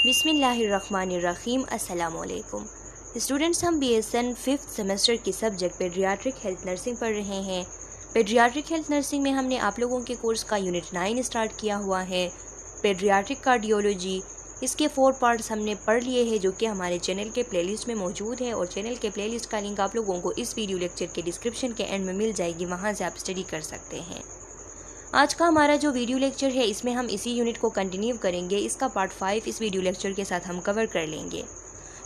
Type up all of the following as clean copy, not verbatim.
बिस्मिल्लाहिर्रहमानिर्रहीम। अस्सलाम वालेकुम स्टूडेंट्स, हम BSN 5th सेमेस्टर की सब्जेक्ट पेडियाट्रिक हेल्थ नर्सिंग पढ़ रहे हैं। पेडियाट्रिक हेल्थ नर्सिंग में हमने आप लोगों के कोर्स का यूनिट 9 स्टार्ट किया हुआ है, पेडियाट्रिक कार्डियोलॉजी। इसके 4 पार्ट्स हमने पढ़ लिए हैं जो कि हमारे चैनल के प्लेलिस्ट में मौजूद है, और चैनल के प्लेलिस्ट का लिंक आप लोगों को इस वीडियो लेक्चर के डिस्क्रिप्शन के एंड में मिल जाएगी, वहाँ से आप स्टडी कर सकते हैं। आज का हमारा जो वीडियो लेक्चर है इसमें हम इसी यूनिट को कंटिन्यू करेंगे। इसका पार्ट 5 इस वीडियो लेक्चर के साथ हम कवर कर लेंगे।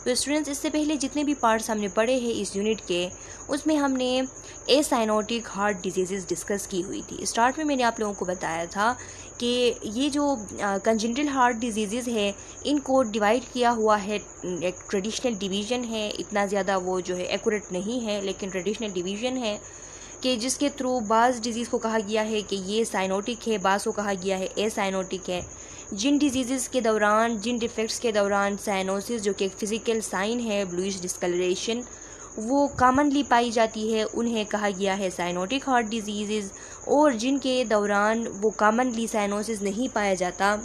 तो स्टूडेंट्स, इससे पहले जितने भी पार्ट्स हमने पढ़े हैं इस यूनिट के, उसमें हमने एसाइनोटिक हार्ट डिजीज़ डिस्कस की हुई थी। स्टार्ट में मैंने आप लोगों को बताया था कि ये जो कंजेनिटल हार्ट डिजीज़ है इनको डिवाइड किया हुआ है, एक ट्रेडिशनल डिवीज़न है। इतना ज़्यादा वो जो है एक्यूरेट नहीं है, लेकिन ट्रेडिशनल डिवीज़न है कि जिसके थ्रू बाज़ डिजीज़ को कहा गया है कि ये साइनोटिक है, बाज़ को कहा गया है एसाइनोटिक है। जिन डिजीज़ के दौरान, जिन डिफेक्ट्स के दौरान साइनोसिस जो कि एक फ़िज़िकल साइन है, ब्लूइश डिस्कलरेशन, वो कॉमनली पाई जाती है, उन्हें कहा गया है साइनोटिक हार्ट डिजीज़। और जिनके दौरान वो कॉमनली साइनोसिस नहीं पाया जाता,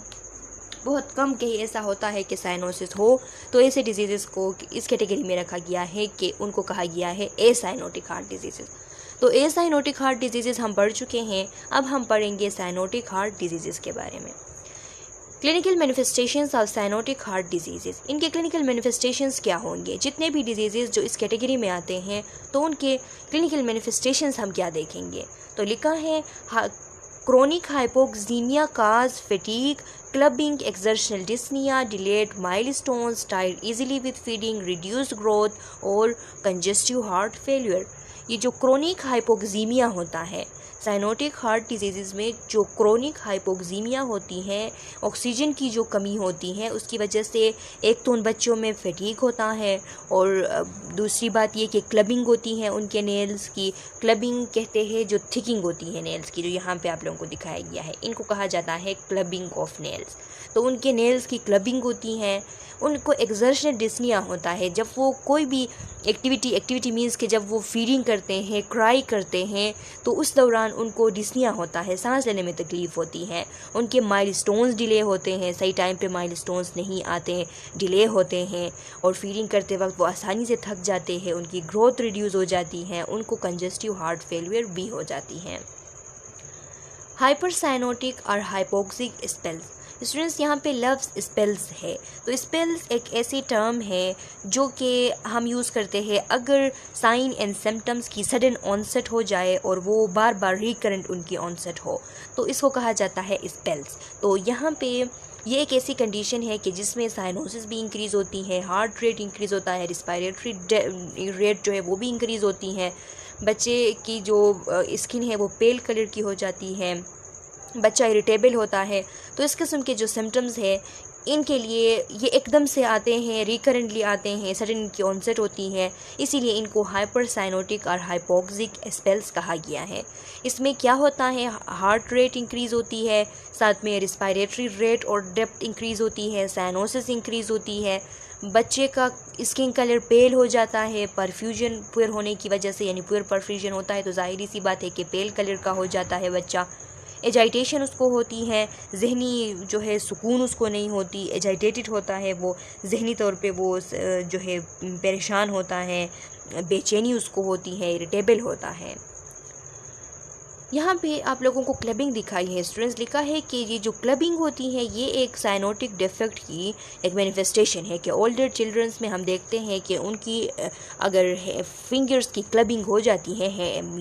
बहुत कम कहीं ऐसा होता है कि साइनोसिस हो, तो ऐसे डिजीज़ को इस कैटेगरी में रखा गया है कि उनको कहा गया है एसाइनोटिक हार्ट डिजीज़। तो एसाइनोटिक हार्ट डिजीज़ हम पढ़ चुके हैं, अब हम पढ़ेंगे साइनोटिक हार्ट डिजीज़ के बारे में। Clinical manifestations of cyanotic heart disease, इनके क्लिनिकल मैनिफेस्टेशंस क्या होंगे? जितने भी डिजीज़ जो इस कैटेगरी में आते हैं तो उनके क्लिनिकल मैनिफेस्टेशंस हम क्या देखेंगे? तो लिखा है chronic hypoxemia cause fatigue, clubbing, exertional dyspnea, delayed milestones, tired easily with feeding, reduced growth और कंजेस्टिव हार्ट फेल्यूर। ये जो क्रोनिक हाइपोक्सीमिया होता है साइनोटिक हार्ट डिजीज़ में, जो क्रोनिक हाइपोक्सीमिया होती है, ऑक्सीजन की जो कमी होती है, उसकी वजह से एक तो उन बच्चों में फैटीग होता है, और दूसरी बात ये कि क्लबिंग होती है उनके नेल्स की। क्लबिंग कहते हैं जो थिकिंग होती है नेल्स की, जो यहाँ पे आप लोगों को दिखाया गया है, इनको कहा जाता है क्लबिंग ऑफ नेल्स। तो उनके नेल्स की क्लबिंग होती है। उनको एक्सर्शनल डिस्निया होता है, जब वो कोई भी एक्टिविटी मीन्स कि जब वो फीडिंग करते हैं, क्राई करते हैं, तो उस दौरान उनको डिस्निया होता है, सांस लेने में तकलीफ़ होती है। उनके माइलस्टोन्स डिले होते हैं, सही टाइम पे माइलस्टोन्स नहीं आते, डिले होते हैं, और फीडिंग करते वक्त वो आसानी से थक जाते हैं, उनकी ग्रोथ रिड्यूस हो जाती है, उनको कंजेस्टिव हार्ट फेलियर भी हो जाती है। हाइपरसाइनोटिक और हाइपोक्सिक स्पेल्स, स्टूडेंट्स यहाँ पे लफ्ज़ स्पेल्स है, तो स्पेल्स एक ऐसी टर्म है जो कि हम यूज़ करते हैं अगर साइन एंड सिम्टम्स की सडन ऑनसेट हो जाए और वो बार बार रिकरेंट उनकी ऑनसेट हो, तो इसको कहा जाता है स्पेल्स। तो यहाँ पे ये एक ऐसी कंडीशन है कि जिसमें साइनोसिस भी इंक्रीज़ होती है, हार्ट रेट इंक्रीज़ होता है, रिस्पायरेटरी रेट जो है वो भी इंक्रीज़ होती है, बच्चे की जो स्किन है वो पेल कलर की हो जाती है, बच्चा इरिटेबल होता है। तो इस किस्म के जो सिम्टम्स है इनके लिए ये एकदम से आते हैं, रिकरेंटली आते हैं, सडन इनकी ऑनसेट होती है, इसीलिए इनको हाइपरसाइनोटिक और हाइपोक्सिक स्पेल्स कहा गया है। इसमें क्या होता है, हार्ट रेट इंक्रीज़ होती है, साथ में रिस्पायरेटरी रेट और डेप्थ इंक्रीज़ होती है, साइनोसिस इंक्रीज़ होती है, बच्चे का स्किन कलर पेल हो जाता है, परफ्यूजन पुअर होने की वजह से, यानी पुअर परफ्यूजन होता है तो ज़ाहिर सी बात है कि पेल कलर का हो जाता है बच्चा। एजाइटेशन उसको होती है, जहनी जो है सुकून उसको नहीं होती, एजाइटेटेड होता है वो, जहनी तौर पे वो जो है परेशान होता है, बेचैनी उसको होती है, इरिटेबल होता है। यहाँ पे आप लोगों को क्लबिंग दिखाई है स्टूडेंट्स, लिखा है कि ये जो क्लबिंग होती है ये एक साइनोटिक डिफेक्ट की एक मैनिफेस्टेशन है कि ओल्डर चिल्ड्रंस में हम देखते हैं कि उनकी अगर फिंगर्स की क्लबिंग हो जाती है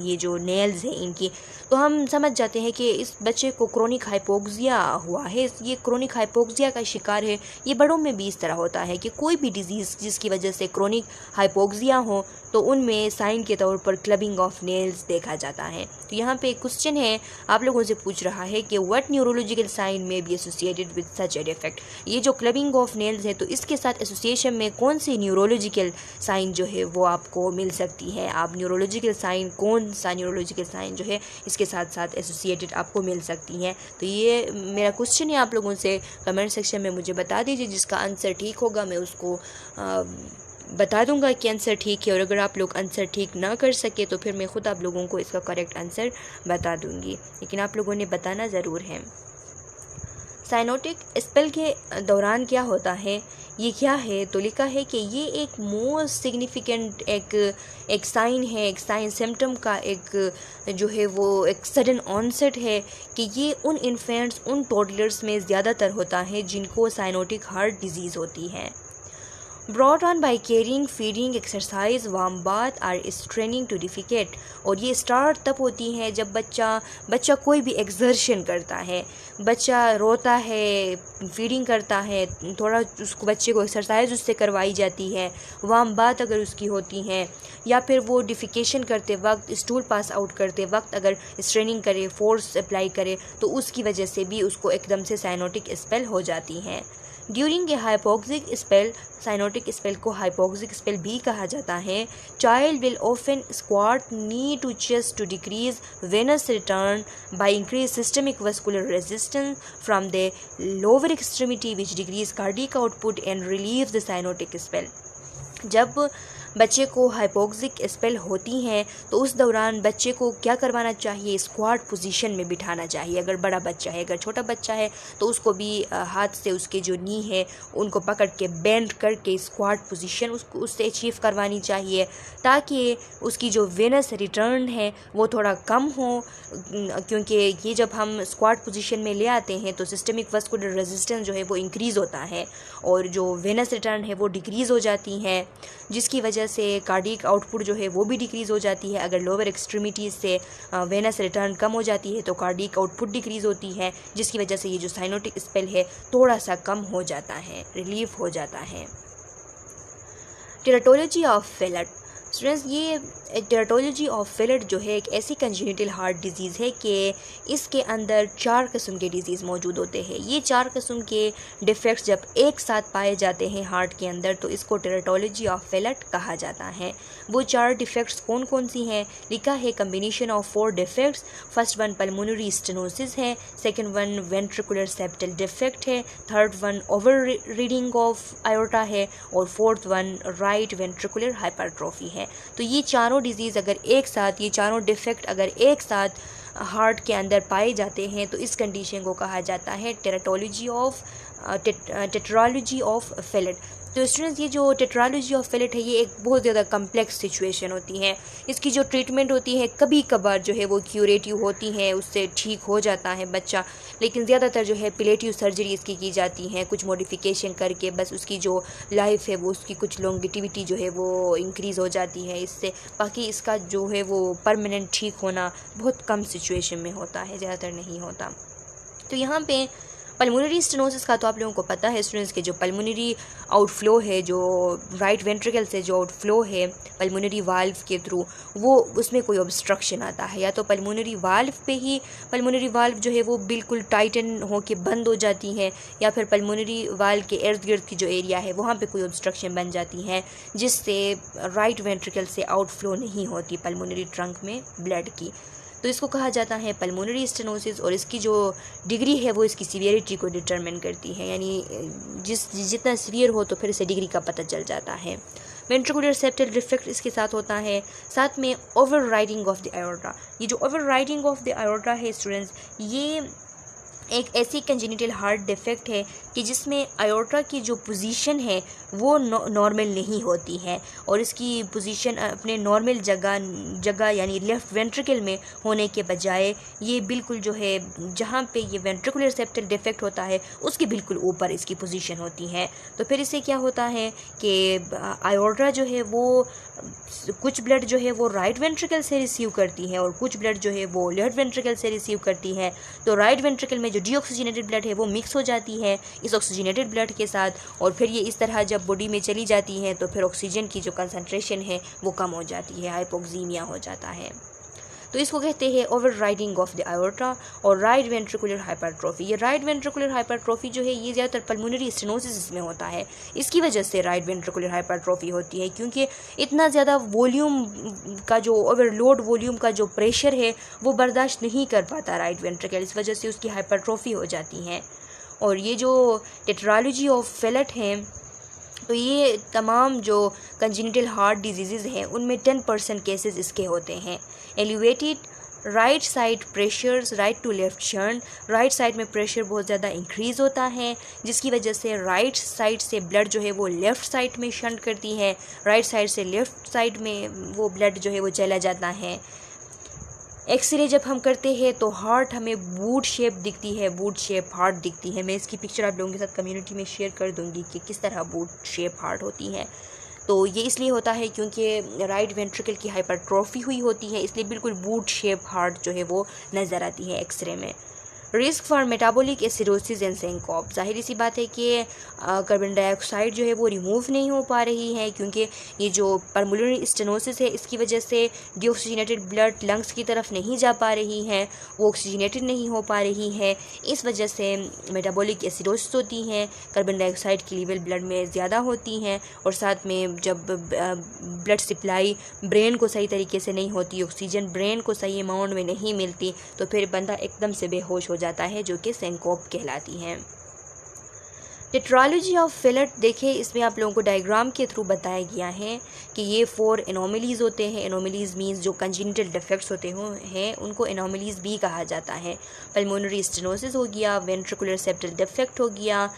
ये जो नेल्स हैं इनकी, तो हम समझ जाते हैं कि इस बच्चे को क्रोनिक हाइपोक्सिया हुआ है, ये क्रोनिक हाइपोक्सिया का शिकार है। ये बड़ों में भी इस तरह होता है कि कोई भी डिजीज़ जिसकी वजह से क्रोनिक हाइपोक्सिया हो तो उनमें साइन के तौर पर क्लबिंग ऑफ नेल्स देखा जाता है। तो यहाँ पे क्वेश्चन है, आप लोगों से पूछ रहा है कि व्हाट न्यूरोलॉजिकल साइन में be associated with such A defect. ये जो क्लबिंग ऑफ नेल्स है तो इसके साथ एसोसिएशन में कौन सी न्यूरोलॉजिकल साइन जो है वो आपको मिल सकती है? आप न्यूरोलॉजिकल साइन, कौन सा न्यूरोलॉजिकल साइन जो है इसके साथ साथ एसोसिएटेड आपको मिल सकती हैं? तो ये मेरा क्वेश्चन है, आप लोगों से कमेंट सेक्शन में मुझे बता दीजिए, जिसका आंसर ठीक होगा मैं उसको बता दूंगा कि आंसर ठीक है, और अगर आप लोग आंसर ठीक ना कर सके तो फिर मैं ख़ुद आप लोगों को इसका करेक्ट आंसर बता दूंगी, लेकिन आप लोगों ने बताना ज़रूर है। साइनोटिक स्पेल के दौरान क्या होता है, ये क्या है, तो लिखा है कि ये एक मोस्ट सिग्निफिकेंट एक साइन है, एक साइन सिम्टम का एक जो है वो एक सडन ऑनसेट है कि ये उन इन्फेंट्स, उन टोडलर्स में ज़्यादातर होता है जिनको साइनोटिक हार्ट डिजीज़ होती है। Brought on by crying, feeding, exercise, warm bath or straining to defecate. और ये स्टार्ट तब होती है जब बच्चा कोई भी एक्सर्शन करता है, बच्चा रोता है, फीडिंग करता है, थोड़ा उसको बच्चे को एक्सरसाइज उससे करवाई जाती है, वार्म बाथ अगर उसकी होती हैं, या फिर वो डिफिकेशन करते वक्त, स्टूल पास आउट करते वक्त अगर स्ट्रेनिंग करे, फोर्स अप्लाई करे, तो उसकी वजह से भी उसको एकदम से साइनोटिक स्पेल हो जाती हैं। During a hypoxic spell, cyanotic spell को हाइपोक्सिक स्पेल भी कहा जाता है, child will often squat knee to chest to decrease venous return by increase systemic vascular resistance from the lower extremity which decrease cardiac output and relieve the cyanotic spell. जब बच्चे को hypoxic spell होती हैं तो उस दौरान बच्चे को क्या करवाना चाहिए, स्क्वाट पोजीशन में बिठाना चाहिए। अगर बड़ा बच्चा है, अगर छोटा बच्चा है तो उसको भी हाथ से उसके जो नी है उनको पकड़ के बेंड करके स्क्वाट पोजीशन उससे अचीव करवानी चाहिए, ताकि उसकी जो वेनस रिटर्न है वो थोड़ा कम हो, क्योंकि ये जब हम स्क्वाट पोजीशन में ले आते हैं तो सिस्टमिक वस्कुलर रेजिस्टेंस जो है वो इंक्रीज़ होता है और जो वेनस रिटर्न है वो डिक्रीज़ हो जाती हैं, जिसकी वजह से कार्डिक आउटपुट जो है वो भी डिक्रीज़ हो जाती है। अगर लोअर एक्सट्रीमिटीज़ से वेनस रिटर्न कम हो जाती है तो कार्डिक आउटपुट डिक्रीज़ होती है, जिसकी वजह से ये जो साइनोटिक स्पेल है थोड़ा सा कम हो जाता है, रिलीफ हो जाता है। Teratology of Fallot. स्टूडेंट्स, ये टेराटोलॉजी ऑफ फेलेट जो है एक ऐसी कंजेनिटल हार्ट डिजीज़ है कि इसके अंदर 4 किस्म के डिजीज़ मौजूद होते हैं। ये 4 किस्म के डिफेक्ट्स जब एक साथ पाए जाते हैं हार्ट के अंदर तो इसको टेराटोलॉजी ऑफ फेलेट कहा जाता है। वो 4 डिफेक्ट्स कौन कौन सी हैं, लिखा है combination of 4 defects. First one pulmonary stenosis है, second one ventricular septal defect है, third one overriding of aorta है और fourth one right ventricular hypertrophy है। तो ये चारों डिजीज़ अगर एक साथ, ये चारों डिफेक्ट अगर एक साथ हार्ट के अंदर पाए जाते हैं तो इस कंडीशन को कहा जाता है teratology of tetralogy of Fallot. तो स्टूडेंट्स, ये जो टेट्रालॉजी ऑफ फेलेट है ये एक बहुत ज़्यादा कम्प्लेक्स सिचुएशन होती है। इसकी जो ट्रीटमेंट होती है कभी कभार जो है वो क्यूरेटिव होती है, उससे ठीक हो जाता है बच्चा, लेकिन ज़्यादातर जो है पिलेटिव सर्जरी इसकी की जाती है, कुछ मॉडिफिकेशन करके बस उसकी जो लाइफ है वो उसकी कुछ लॉन्गिटिविटी जो है वो इंक्रीज़ हो जाती है इससे। बाकी इसका जो है वो परमानेंट ठीक होना बहुत कम सिचुएशन में होता है, ज़्यादातर नहीं होता। तो यहाँ पे पल्मोनरी स्टेनोसिस का तो आप लोगों को पता है स्टूडेंट्स के जो पल्मोनरी आउटफ्लो है, जो राइट वेंट्रिकल से जो आउटफ्लो है पल्मोनरी वाल्व के थ्रू, वो उसमें कोई ऑब्स्ट्रक्शन आता है, या तो पल्मोनरी वाल्व पे ही पल्मोनरी वाल्व जो है वो बिल्कुल टाइटन हो के बंद हो जाती है, या फिर पल्मोनरी वाल्व के इर्द गिर्द की जो एरिया है वहाँ पे कोई ऑब्स्ट्रक्शन बन जाती है, जिससे राइट वेंट्रिकल से आउटफ्लो नहीं होती पल्मोनरी ट्रंक में ब्लड की। तो इसको कहा जाता है पल्मोनरी स्टेनोसिस, और इसकी जो डिग्री है वो इसकी सीवियरिटी को डिटरमिन करती है, यानी जितना सीवियर हो तो फिर इसे डिग्री का पता चल जाता है। वेंट्रिकुलर सेप्टल डिफेक्ट इसके साथ होता है, साथ में ओवर राइडिंग ऑफ द आयोर्टा। ये जो ओवर राइडिंग ऑफ द आयोर्टा है स्टूडेंट्स, ये एक ऐसी कंजेनिटल हार्ट डिफेक्ट है कि जिसमें आयोर्टा की जो पोजीशन है वो नॉर्मल नहीं होती है, और इसकी पोजीशन अपने नॉर्मल जगह यानी लेफ़्ट वेंट्रिकल में होने के बजाय ये बिल्कुल जो है जहाँ पे ये वेंट्रिकुलर सेप्टल डिफेक्ट होता है उसके बिल्कुल ऊपर इसकी पोजीशन होती है। तो फिर इससे क्या होता है कि आयोर्टा जो है वो कुछ ब्लड जो है वो राइट वेंट्रिकल से रिसीव करती है और कुछ ब्लड जो है वो लेफ्ट वेंट्रिकल से रिसीव करती है। तो राइट वेंट्रिकल में जो डीऑक्सीजनेटेड ब्लड है वो मिक्स हो जाती है इस ऑक्सीजनेटेड ब्लड के साथ, और फिर ये इस तरह जब बॉडी में चली जाती है तो फिर ऑक्सीजन की जो कंसंट्रेशन है वो कम हो जाती है, हाइपोक्सीमिया हो जाता है। तो इसको कहते हैं ओवर राइडिंग ऑफ द आयोर्टा और राइट वेंट्रिकुलर हाइपरट्रोफी। ये राइट वेंट्रिकुलर हाइपरट्रोफी जो है ये ज़्यादातर पल्मोनरी स्टेनोसिस में होता है, इसकी वजह से राइट वेंट्रिकुलर हाइपरट्रोफी होती है, क्योंकि इतना ज़्यादा वॉल्यूम का जो ओवरलोड वॉल्यूम का जो प्रेशर है वो बर्दाश्त नहीं कर पाता राइट वेंट्रिकल, इस वजह से उसकी हाइपरट्रोफी हो जाती है। और ये जो टेट्रालॉजी ऑफ फेलेट है तो ये तमाम जो कंजेनिटल हार्ट डिजीज़ हैं उनमें 10% केसेस इसके होते हैं। Elevated right side pressures, right to left shunt, right side में प्रेशर बहुत ज़्यादा इंक्रीज़ होता है जिसकी वजह से राइट साइड से ब्लड जो है वो लेफ़्ट साइड में शंट करती है, राइट साइड से लेफ़्ट साइड में वो ब्लड जो है वो चला जाता है। एक्सरे जब हम करते हैं तो हार्ट हमें बूट शेप दिखती है, बूट शेप हार्ट दिखती है। मैं इसकी पिक्चर आप लोगों के साथ कम्युनिटी में शेयर कर दूंगी कि किस तरह बूट शेप हार्ट होती है। तो ये इसलिए होता है क्योंकि राइट वेंट्रिकल की हाइपरट्रॉफी हुई होती है, इसलिए बिल्कुल बूट शेप हार्ट जो है वो नज़र आती है एक्सरे में। Risk for metabolic acidosis and syncope, जाहिर सी बात है कि कार्बन डाइऑक्साइड जो है वो रिमूव नहीं हो पा रही है क्योंकि ये जो पल्मोनरी स्टेनोसिस है इसकी वजह से डीऑक्सीजनेटेड ब्लड लंग्स की तरफ नहीं जा पा रही है, वो ऑक्सीजनेटेड नहीं हो पा रही है, इस वजह से मेटाबॉलिक एसिडोसिस होती हैं, कार्बन डाइऑक्साइड की लेवल ब्लड में ज़्यादा होती हैं और साथ में जब ब्लड सप्लाई ब्रेन को सही तरीके से नहीं होती, ऑक्सीजन ब्रेन को सही अमाउंट में नहीं मिलती तो फिर बंदा एकदम से बेहोश हो जाता है जो कि सिंकोप कहलाती हैं। टेट्रालॉजी ऑफ फिलेट देखें, इसमें आप लोगों को डायग्राम के थ्रू बताया गया है कि ये 4 एनोमलीज़ होते हैं। एनोमलीज़ मींस जो कंजेनिटल डिफेक्ट्स होते हैं उनको एनोमलीज़ भी कहा जाता है। पल्मोनरी स्टेनोसिस हो गया, वेंट्रिकुलर सेप्टल डिफेक्ट हो गया,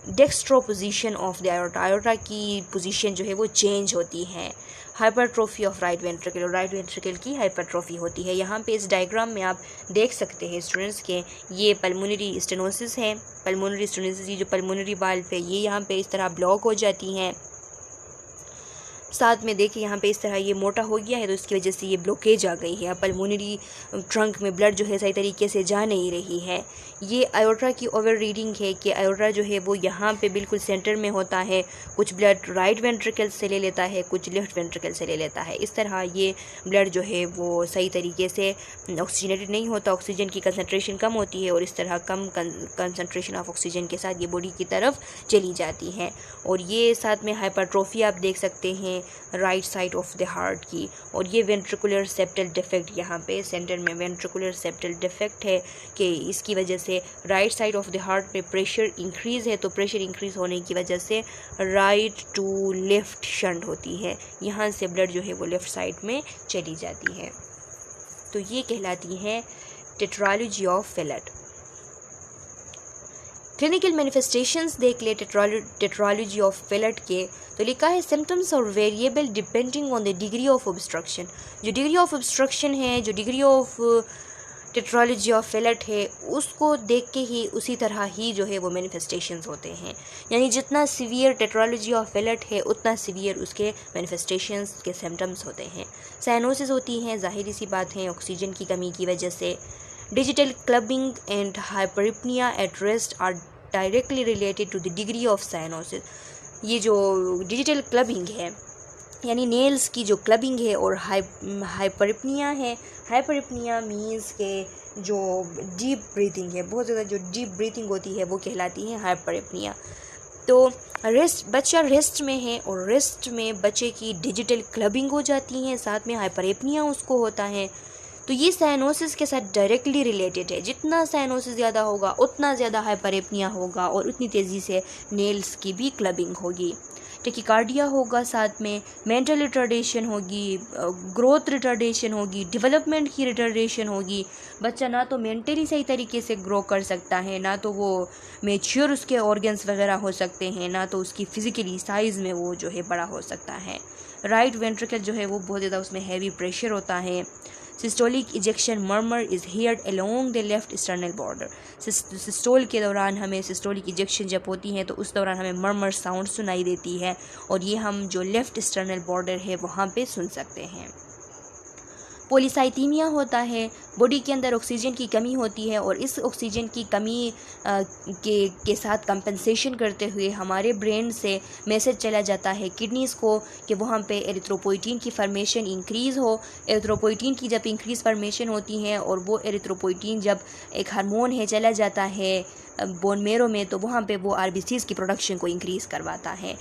डेक्स्ट्रो पोजीशन ऑफ द आयोर्टा, आयोर्टा की पोजीशन जो है वो चेंज होती है, हाइपरट्रोफी ऑफ राइट वेंट्रिकल, और राइट वेंट्रिकल की हाइपरट्रोफी होती है। यहाँ पे इस डायग्राम में आप देख सकते हैं स्टूडेंट्स के ये पल्मोनरी स्टेनोसिस है। पल्मोनरी स्टेनोसिस ये जो पल्मोनरी वाल्व है ये यहाँ पे इस तरह ब्लॉक हो जाती हैं। साथ में देखिए यहाँ पे इस तरह ये मोटा हो गया है तो इसकी वजह से ये ब्लॉकेज आ गई है। अब पल्मोनरी ट्रंक में ब्लड जो है सही तरीके से जा नहीं रही है। ये आयोर्टा की ओवर रीडिंग है कि आयोर्टा जो है वो यहाँ पे बिल्कुल सेंटर में होता है, कुछ ब्लड राइट वेंट्रिकल से ले लेता है, कुछ लेफ्ट वेंट्रिकल से ले लेता है। इस तरह ये ब्लड जो है वो सही तरीके से ऑक्सीजनेटेड नहीं होता, ऑक्सीजन की कंसनट्रेशन कम होती है और इस तरह कम कंसनट्रेशन ऑफ ऑक्सीजन के साथ ये बॉडी की तरफ चली जाती है। और ये साथ में हाइपरट्रोफी आप देख सकते हैं right side of the heart की। और ये वेंट्रिकुलर सेप्टल डिफेक्ट, यहाँ पे सेंटर में वेंट्रिकुलर सेप्टल डिफेक्ट है कि इसकी वजह से right side of the heart पे प्रेशर इंक्रीज़ है, तो प्रेशर इंक्रीज़ होने की वजह से राइट टू लेफ़्ट शंट होती है, यहाँ से ब्लड जो है वो लेफ़्ट साइड में चली जाती है। तो ये कहलाती है tetralogy of fillet. Clinical manifestations देख ले टेट्रालॉजी ऑफ फिलेट के, तो लिखा है सिम्टम्स और variable depending on the degree of obstruction. जो डिग्री ऑफ ऑब्स्ट्रक्शन है, जो degree of tetralogy of fillet है, उसको देख के ही उसी तरह ही जो है वो मैनिफेस्टेशंस होते हैं। यानी जितना सीवियर टेट्रालॉजी ऑफ फिलेट है उतना सीवियर उसके मैनिफेस्टेशंस के सिम्टम्स होते हैं। साइनोसिस होती हैं, जाहिर सी बात है ऑक्सीजन की कमी की वजह से। Digital clubbing and hyperpnoea at rest are directly related to the degree of cyanosis. ये जो डिजिटल क्लबिंग है यानी नेल्स की जो क्लबिंग है और हाइपरिपनिया है, हाइपरिपनिया मीन्स के जो डीप ब्रीथिंग है, बहुत ज़्यादा जो डीप ब्रीथिंग होती है वो कहलाती है हाइपरिपनिया। तो बच्चा रेस्ट में है और रेस्ट में बच्चे की डिजिटल क्लबिंग हो जाती है, साथ में हाइपरिपनिया उसको होता है। तो ये साइनोसिस के साथ डायरेक्टली रिलेटेड है। जितना साइनोसिस ज़्यादा होगा उतना ज़्यादा हाइपरिपनिया होगा और उतनी तेज़ी से नेल्स की भी क्लबिंग होगी। टेकिकार्डिया होगा, साथ में मेंटल रिटार्डेशन होगी, ग्रोथ रिटार्डेशन होगी, डेवलपमेंट की रिटार्डेशन होगी। बच्चा ना तो मेंटली सही तरीके से ग्रो कर सकता है, ना तो वो मैच्योर उसके ऑर्गन्स वगैरह हो सकते हैं, ना तो उसकी फ़िज़िकली साइज़ में वो जो है बड़ा हो सकता है। राइट वेंट्रिकल जो है वो बहुत ज़्यादा उसमें हैवी प्रेशर होता है। Systolic ejection murmur is heard along the left external border. Systole के दौरान हमें सिस्टोलिक इजेक्शन जब होती है तो उस दौरान हमें मर्मर साउंड सुनाई देती है और ये हम जो लेफ़्ट एक्सटर्नल बॉर्डर है वहाँ पे सुन सकते हैं। पॉलीसाइथीमिया होता है, बॉडी के अंदर ऑक्सीजन की कमी होती है और इस ऑक्सीजन की कमी के साथ कंपनसेशन करते हुए हमारे ब्रेन से मैसेज चला जाता है किडनीज़ को कि वहाँ पे एरिथ्रोपोइटीन की फॉर्मेशन इंक्रीज़ हो। एरिथ्रोपोइटीन की जब इंक्रीज़ फॉर्मेशन होती है और वो एरिथ्रोपोइटीन जब एक हार्मोन है चला जाता है बोन मेरो में, तो वहाँ पे वो आरबीसीज़ की प्रोडक्शन को इंक्रीज़ करवाता है।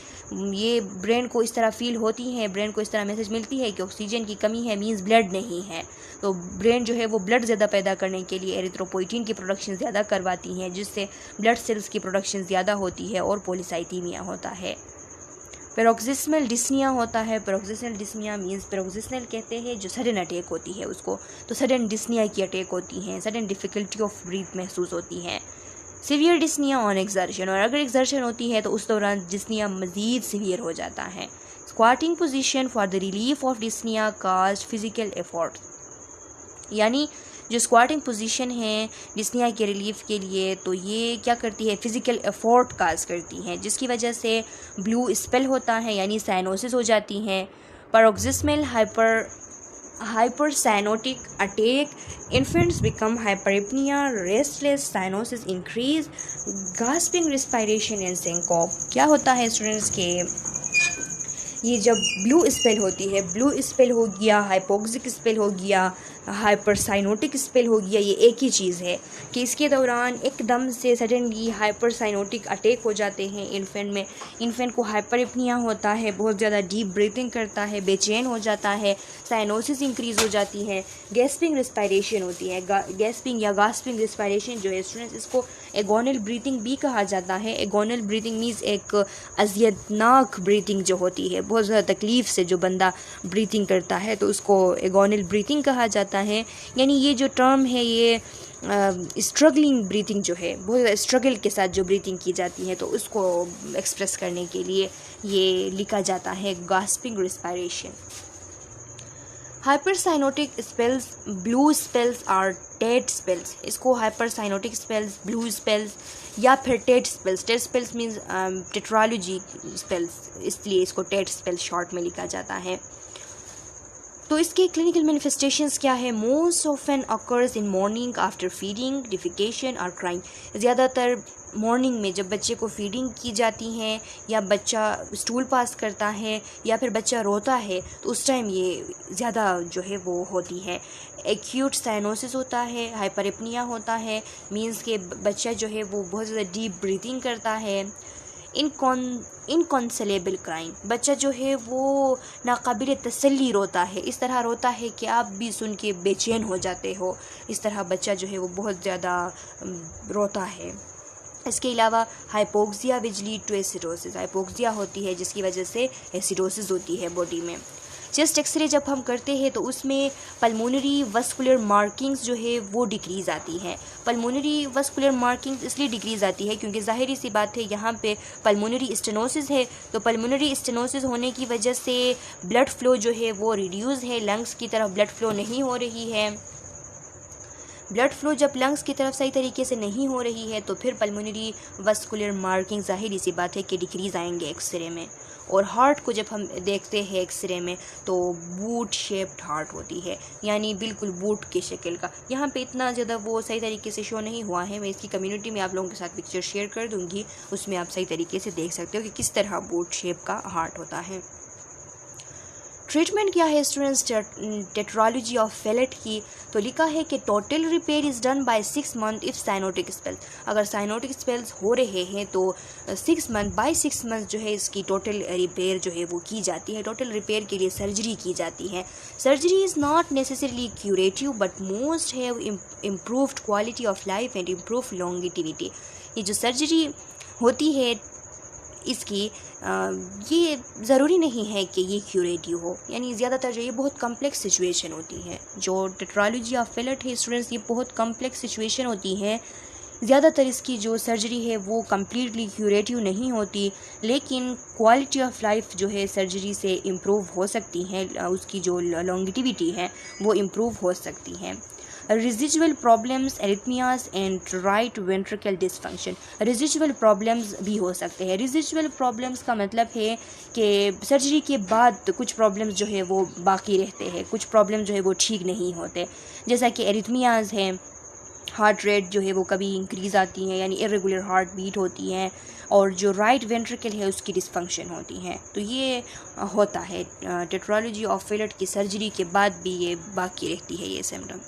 ये ब्रेन को इस तरह फील होती है, ब्रेन को इस तरह मैसेज मिलती है कि ऑक्सीजन की कमी है, मींस ब्लड नहीं है। तो ब्रेन जो है वो ब्लड ज़्यादा पैदा करने के लिए एरिथ्रोपोइटीन की प्रोडक्शन ज़्यादा करवाती हैं, जिससे ब्लड सेल्स की प्रोडक्शन ज़्यादा होती है और पॉलीसाइथीमिया होता है। पैरोक्सिस्मल डिस्निया होता है। पैरोक्सिस्मल डिस्निया मीन्स, पैरोक्सिस्मल कहते हैं जो सडन अटैक होती है उसको, तो सडन डिस्निया की अटैक होती हैं, सडन डिफ़िकल्टी ऑफ ब्रीथ महसूस होती है। सीवियर डिस्निया ऑन एक्सर्शन, और अगर एक्सर्शन होती है तो उस दौरान डिस्निया मज़ीद सीवियर हो जाता है। Squatting position for the relief of dyspnea cause physical effort, यानी जो स्क्वाटिंग पोजीशन है डिस्निया के रिलीफ के लिए, तो ये क्या करती है, फ़िज़िकल एफर्ट काज करती हैं, जिसकी वजह से ब्लू स्पेल होता है यानी साइनोसिस हो जाती हैं। Paroxysmal hypercyanotic attack, infants become hyperapnea, restless, cyanosis increase, gasping respiration and syncope। क्या होता है स्टूडेंट्स के, ये जब ब्लू स्पेल होती है, ब्लू स्पेल हो गया, हाइपोक्सिक स्पेल हो गया, हाइपरसाइनोटिक स्पेल हो गया, ये एक ही चीज़ है कि इसके दौरान एकदम से सडनली हाइपरसाइनोटिक अटैक हो जाते हैं इन्फेंट में। इन्फेंट को हाइपरएपनिया होता है, बहुत ज़्यादा डीप ब्रीथिंग करता है, बेचैन हो जाता है, साइनोसिस इंक्रीज़ हो जाती है, गैस्पिंग रिस्पायरेशन होती है। गैस्पिंग या गास्पिंग रिस्पायरेशन जो है स्टूडेंट्स, इसको एगोनल ब्रीथिंग भी कहा जाता है। एगोनल ब्रीथिंग मीन्स एक अज़ियतनाक ब्रीथिंग जो होती है, बहुत ज़्यादा तकलीफ़ से जो बंदा ब्रीथिंग करता है तो उसको एगोनल ब्रीथिंग कहा जाता है। यानी ये जो टर्म है ये स्ट्रगलिंग ब्रीथिंग जो है, बहुत ज़्यादा स्ट्रगल के साथ जो ब्रीथिंग की जाती है तो उसको एक्सप्रेस करने के लिए ये लिखा जाता है gasping respiration. Hypercyanotic spells, blue spells और टेट स्पेल्स, इसको हाइपरसाइनोटिक स्पेल्स, ब्लू स्पेल्स या फिर tet spells, tet spells means tetralogy spells, इसलिए इसको टेट स्पेल्स शॉर्ट में लिखा जाता है। तो इसके क्लिनिकल मैनिफेस्टेशंस क्या है, most often occurs in morning after feeding, defecation और क्राइंग। ज़्यादातर मॉर्निंग में जब बच्चे को फीडिंग की जाती है या बच्चा स्टूल पास करता है या फिर बच्चा रोता है तो उस टाइम ये ज़्यादा जो है वो होती है। एक्यूट साइनोसिस होता है, हाइपरएपनिया होता है, मीन्स के बच्चा जो है वो बहुत ज़्यादा डीप ब्रीथिंग करता है। इनकॉन्सलेबल क्राइंग, बच्चा जो है वो नाकाबिल तसल्ली रोता है, इस तरह रोता है कि आप भी सुन के बेचैन हो जाते हो, इस तरह बच्चा जो है वो बहुत ज़्यादा रोता है। इसके अलावा hypoxia which lead to acidosis, hypoxia होती है जिसकी वजह से एसिडोसिस होती है बॉडी में। चेस्ट एक्सरे जब हम करते हैं तो उसमें पल्मोनरी वस्कुलर मार्किंग्स जो है वो डिक्रीज़ आती हैं। पल्मोनरी वस्कुलर मार्किंग्स इसलिए डिक्रीज़ आती है क्योंकि ज़ाहिरी सी बात है यहाँ पे पल्मोनरी स्टेनोसिस है, तो पल्मोनरी स्टेनोसिस होने की वजह से ब्लड फ्लो जो है वो रिड्यूस है, लंग्स की तरफ ब्लड फ्लो नहीं हो रही है। ब्लड फ्लो जब लंग्स की तरफ सही तरीके से नहीं हो रही है तो फिर पल्मोनरी वस्कुलर मार्किंग ज़ाहिर सी बात है कि डिक्रीज़ आएंगे एक्सरे में। और हार्ट को जब हम देखते हैं एक्सरे में तो बूट शेप्ड हार्ट होती है, यानी बिल्कुल बूट के शक्ल का। यहाँ पे इतना ज़्यादा वो सही तरीके से शो नहीं हुआ है, मैं इसकी कम्युनिटी में आप लोगों के साथ पिक्चर शेयर कर दूँगी, उसमें आप सही तरीके से देख सकते हो कि किस तरह बूट शेप का हार्ट होता है। ट्रीटमेंट क्या है स्टूडेंट्स टेट्रालॉजी ऑफ फेलेट की, तो लिखा है कि total repair is done by 6 month if cyanotic spells, अगर साइनोटिक स्पेल्स हो रहे हैं तो 6 मंथ बाय 6 मंथ जो है इसकी टोटल रिपेयर जो है वो की जाती है। टोटल रिपेयर के लिए सर्जरी की जाती है। Surgery is not necessarily curative but most have improved quality of life and improve longevity. ये जो सर्जरी होती है इसकी ये ज़रूरी नहीं है कि ये क्यूरेटिव हो, यानी ज़्यादातर जो ये बहुत कम्प्लेक्स सिचुएशन होती है। जो टेट्रालॉजी ऑफ फेलेट है स्टूडेंट्स, ये बहुत कम्प्लेक्स सिचुएशन होती है। ज़्यादातर इसकी जो सर्जरी है वो कम्प्लीटली क्यूरेटिव नहीं होती, लेकिन क्वालिटी ऑफ लाइफ जो है सर्जरी से इम्प्रूव हो सकती है, उसकी जो लॉन्गिटिविटी है वो इम्प्रूव हो सकती है। Residual problems, arrhythmias and right ventricle dysfunction, residual problems भी हो सकते हैं। रेजिजुअल प्रॉब्लम्स का मतलब है कि सर्जरी के बाद कुछ प्रॉब्लम्स जो है वो बाकी रहते हैं, कुछ प्रॉब्लम जो है वो ठीक नहीं होते, जैसा कि एरिथमियाज हैं, हार्ट रेट जो है वो कभी इंक्रीज़ आती है यानी इरेगुलर हार्ट बीट होती हैं, और जो राइट वेंट्रिकल है उसकी डिसफंक्शन होती हैं। तो ये होता है टेट्रालॉजी ऑफ फेलेट की सर्जरी के बाद भी ये बाकी रहती है ये सिम्टम।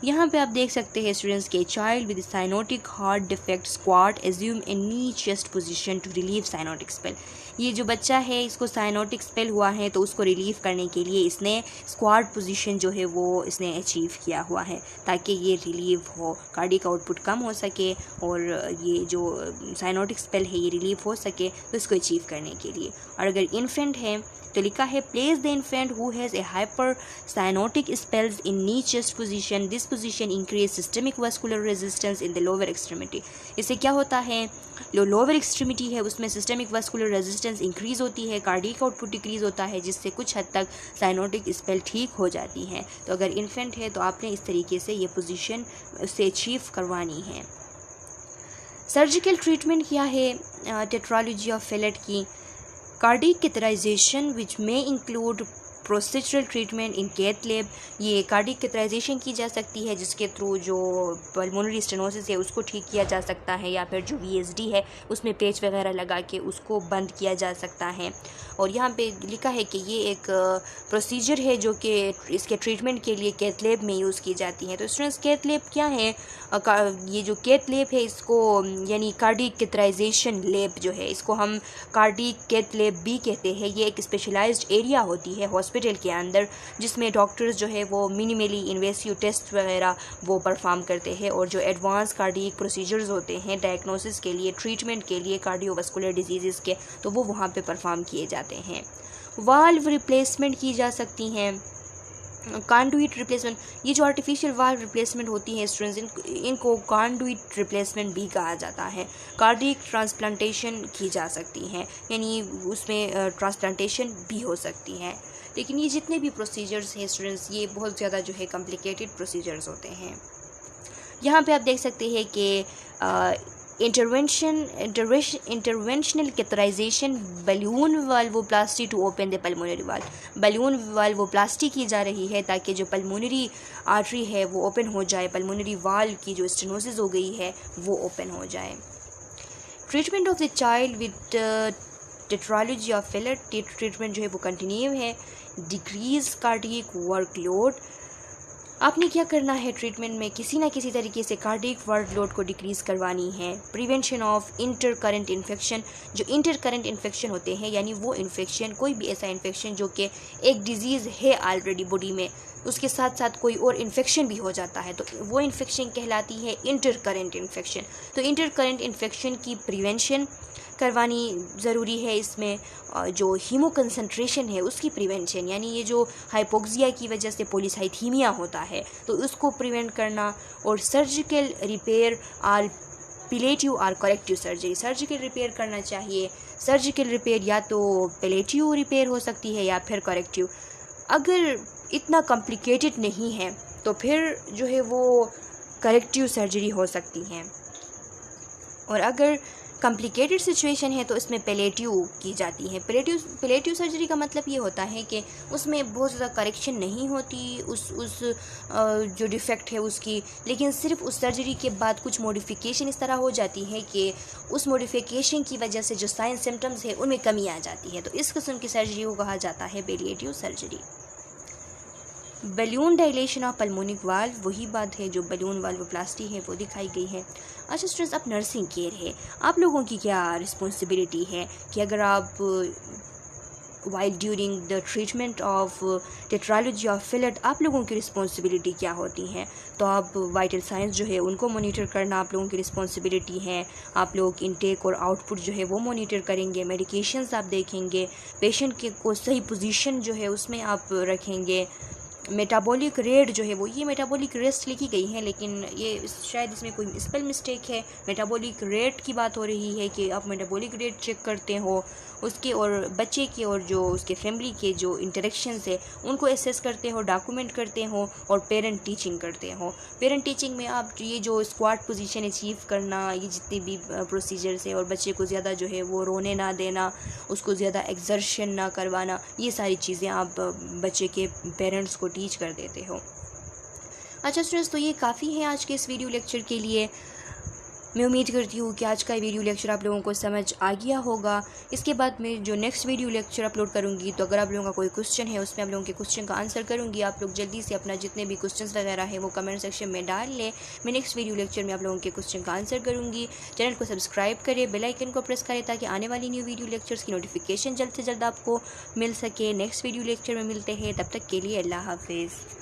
यहाँ पे आप देख सकते हैं स्टूडेंट्स के child with cyanotic heart defect squat assume a knee chest position to relieve cyanotic spell, ये जो बच्चा है इसको साइनोटिक स्पेल हुआ है तो उसको रिलीव करने के लिए इसने स्क्वाड पोजीशन जो है वो इसने अचीव किया हुआ है ताकि ये रिलीव हो, कार्डियक आउटपुट कम हो सके और ये जो साइनोटिक स्पेल है ये रिलीव हो सके तो इसको अचीव करने के लिए। और अगर इन्फेंट है तो लिखा है place the infant who has a hyper cyanotic spells in knee chest position, this position increase systemic vascular resistance in the lower extremity. इससे क्या होता है, जो लोअर एक्सट्रीमिटी है उसमें सिस्टमिक वास्कुलर रेजिस्टेंस इंक्रीज होती है, कार्डियक आउटपुट डिक्रीज होता है, जिससे कुछ हद तक साइनोटिक स्पेल ठीक हो जाती है। तो अगर इन्फेंट है तो आपने इस तरीके से ये पोजीशन से अचीव करवानी है। सर्जिकल ट्रीटमेंट क्या है टेट्रालॉजी ऑफ फेलेट की? कार्डियक कैथेटराइजेशन विच में include procedural treatment in cath lab. ये कार्डियक कैथेटराइजेशन की जा सकती है जिसके थ्रू जो पल्मोनरी स्टेनोसिस है उसको ठीक किया जा सकता है, या फिर जो VSD है उसमें पेच वगैरह लगा के उसको बंद किया जा सकता है। और यहाँ पे लिखा है कि ये एक प्रोसीजर है जो कि इसके ट्रीटमेंट के लिए कैथ लैब में यूज़ की जाती है। तो स्टूडेंट्स कैथ लैब क्या है? ये जो कैथ लैब है इसको यानी कार्डियक कैथेटराइजेशन लैब जो है इसको हम कार्डियक कैथ लैब भी कहते हैं। ये एक स्पेशलाइज्ड एरिया होती है हॉस्पिटल के अंदर जिसमें डॉक्टर्स जो है वो मिनिमली इन्वेसिव टेस्ट वगैरह वो परफॉर्म करते हैं और जो एडवांस कार्डियक प्रोसीजर्स होते हैं डायग्नोसिस के लिए, ट्रीटमेंट के लिए कार्डियोवास्कुलर डिजीज़ के, तो वो वहाँ पे परफॉर्म किए जाते हैं। वाल्व रिप्लेसमेंट की जा सकती हैं, कॉन्डुइट रिप्लेसमेंट। ये जो आर्टिफिशियल वाल्व रिप्लेसमेंट होती है स्टूडेंट्स इनको कॉन्डुइट रिप्लेसमेंट भी कहा जाता है। कार्डियक ट्रांसप्लांटेशन की जा सकती है, यानी उसमें ट्रांसप्लांटेशन भी हो सकती है। लेकिन ये जितने भी प्रोसीजर्स हैं स्टूडेंट्स ये बहुत ज़्यादा जो है कॉम्प्लिकेटेड प्रोसीजर्स होते हैं। यहाँ पे आप देख सकते हैं कि interventional catheterisation balloon valvoplasty to open the pulmonary valve. Balloon valvoplasty की जा रही है ताकि जो पल्मोनरी आर्टरी है वो ओपन हो जाए, पल्मोनरी वाल्व की जो स्टेनोसिस हो गई है वो ओपन हो जाए। Treatment of the child with tetralogy of Fallot, treatment जो है वो कंटिन्यू है। डिक्रीज कार्डियक वर्कलोड, आपने क्या करना है ट्रीटमेंट में, किसी ना किसी तरीके से कार्डियक वर्कलोड को डिक्रीज़ करवानी है। Prevention of inter current infection, जो इंटर करंट इन्फेक्शन होते हैं यानी वो इन्फेक्शन, कोई भी ऐसा इन्फेक्शन जो कि एक डिजीज़ है ऑलरेडी बॉडी में उसके साथ साथ कोई और इन्फेक्शन भी हो जाता है तो वो इन्फेक्शन कहलाती है इंटर करंट इन्फेक्शन। तो इंटर करंट इन्फेक्शन की प्रिवेंशन करवानी ज़रूरी है। इसमें जो हीमो कंसंट्रेशन है उसकी प्रिवेंशन, यानी ये जो हाइपोक्सिया की वजह से पॉलीसाइथीमिया होता है तो उसको प्रिवेंट करना। और सर्जिकल रिपेयर आर पिलेटिव और करेक्टिव सर्जरी, सर्जिकल रिपेयर करना चाहिए। सर्जिकल रिपेयर या तो पिलेटिव रिपेयर हो सकती है या फिर करेक्टिव। अगर इतना कॉम्प्लिकेटेड नहीं है तो फिर जो है वो करेक्टिव सर्जरी हो सकती है, और अगर कॉम्प्लिकेटेड सिचुएशन है तो इसमें पैलेटिव की जाती है। पैलेटिव सर्जरी का मतलब ये होता है कि उसमें बहुत ज़्यादा करेक्शन नहीं होती उस जो डिफेक्ट है उसकी, लेकिन सिर्फ उस सर्जरी के बाद कुछ मॉडिफिकेशन इस तरह हो जाती है कि उस मॉडिफिकेशन की वजह से जो साइन सिम्टम्स है उनमें कमी आ जाती है। तो इस किस्म की सर्जरी को कहा जाता है palliative surgery. Balloon dilation of pulmonic valve, वही बात है जो बलून वाल्वोप्लास्टी है वो दिखाई गई है। अच्छा स्टूडेंट्स, अब नर्सिंग केयर है, आप लोगों की क्या रिस्पॉन्सिबिलिटी है कि अगर आप while during the treatment of tetralogy of Fallot आप लोगों की रिस्पॉन्सिबिलिटी क्या होती है? तो आप वाइटल साइंस जो है उनको मॉनिटर करना आप लोगों की रिस्पॉन्सिबिलिटी है। आप लोग इनटेक और आउटपुट जो है वो मॉनिटर करेंगे, मेडिकेशंस आप देखेंगे, पेशेंट के को सही पोजीशन जो है उसमें आप रखेंगे। मेटाबॉलिक रेट जो है वो, ये मेटाबॉलिक रेस्ट लिखी गई है लेकिन ये शायद इसमें कोई स्पेल मिस्टेक है। मेटाबॉलिक रेट की बात हो रही है कि आप मेटाबॉलिक रेट चेक करते हो उसके, और बच्चे के और जो उसके फैमिली के जो इंटरेक्शंस है उनको एसेस करते हो, डॉक्यूमेंट करते हो और पेरेंट टीचिंग करते हो। पेरेंट टीचिंग में आप ये जो स्क्वाट पोजीशन अचीव करना, ये जितने भी प्रोसीजर्स है, और बच्चे को ज़्यादा जो है वो रोने ना देना, उसको ज़्यादा एक्सर्शन ना करवाना, ये सारी चीज़ें आप बच्चे के पेरेंट्स को टीच कर देते हो। अच्छा स्टूडेंट्स, तो ये काफ़ी है आज के इस वीडियो लेक्चर के लिए। मैं उम्मीद करती हूँ कि आज का वीडियो लेक्चर आप लोगों को समझ आ गया होगा। इसके बाद मैं जो नेक्स्ट वीडियो लेक्चर अपलोड करूँगी, तो अगर आप लोगों का कोई क्वेश्चन है उसमें आप लोगों के क्वेश्चन का आंसर करूँगी। आप लोग जल्दी से अपना जितने भी क्वेश्चंस वगैरह है वो कमेंट सेक्शन में डाल लें। मैं नेक्स्ट वीडियो लेक्चर में आप लोगों के क्वेश्चन का आंसर करूँगी। चैनल को सब्सक्राइब करें, बेल आइकन को प्रेस करें ताकि आने वाली न्यू वीडियो लेक्चर्स की नोटिफिकेशन जल्द से जल्द आपको मिल सके। नेक्स्ट वीडियो लेक्चर में मिलते हैं, तब तक के लिए अल्लाह हाफिज़।